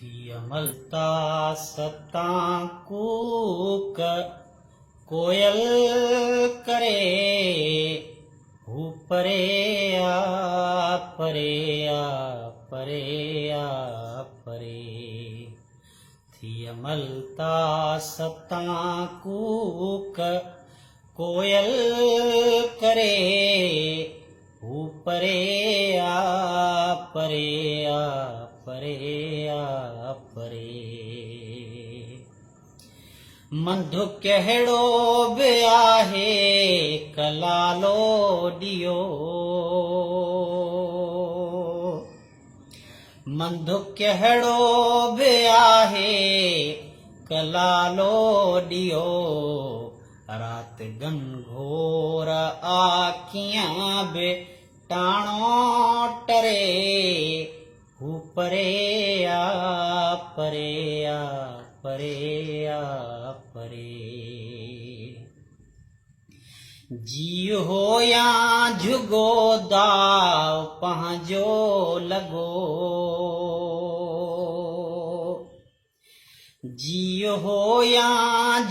मलता सतां कूक कोयल करे हू परे आ परे आ परे आ परे थिय मलता सतां कूक कोयल करे हू परे आ परे आ परे आ परे मंधु कहिड़ो बि आहे कलालो ॾियो मंधु कहिड़ो बि आहे कलालो ॾियो राति घनघोर आखियां बि टाणो टरे हू परे आ परे आ परे आ परे जी हो या झुगो दाव पंहिंजो लॻो जी हो या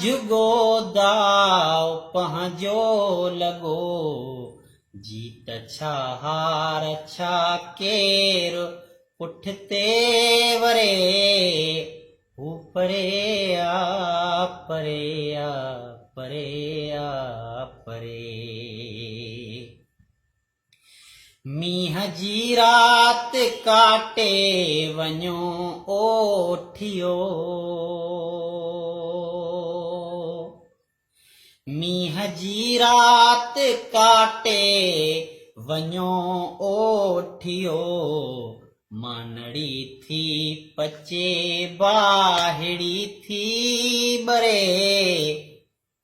झुगो दाव पंहिंजो लॻो जीत छा हार छा केरु पुठिते वरे हू परे आ परे आ परे आ परे मींहं जी राति काटे वञो ओठियो मींहं जी राति काटे वञो ओठियो मानड़ी थी पचे बाहिड़ी थी बरे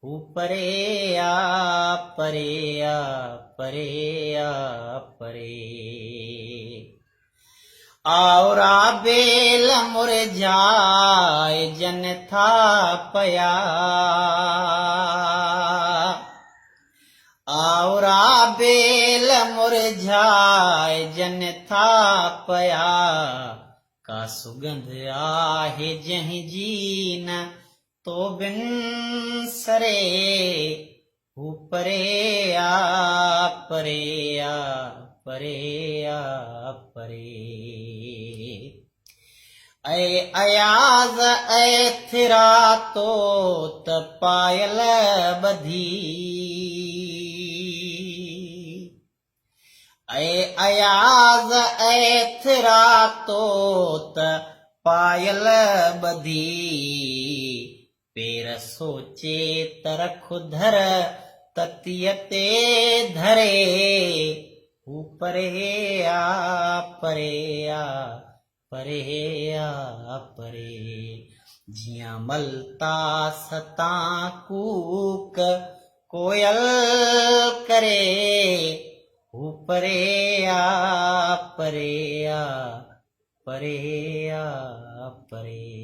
हू परे आ परे आ परे आ परे आवरा बेल मुरझाए जन था पया आवरा बेल मुरझाए जन था पया का सुगंध आहे जंहिंजी न तो बिन सरे हू परे आ परे आ परे आ परे ऐ अयाज़ ऐ थिरा तो त पायल ॿधी ऐ अयाज़ ऐ थिरा तो त पायल ॿधी पेर सोचे तरख धर ततीअ ते धरे हू परे आ परे आ परे आ परे जियां मलता सतां कूक कोयल करे हू परे आ परे आ परे आ परे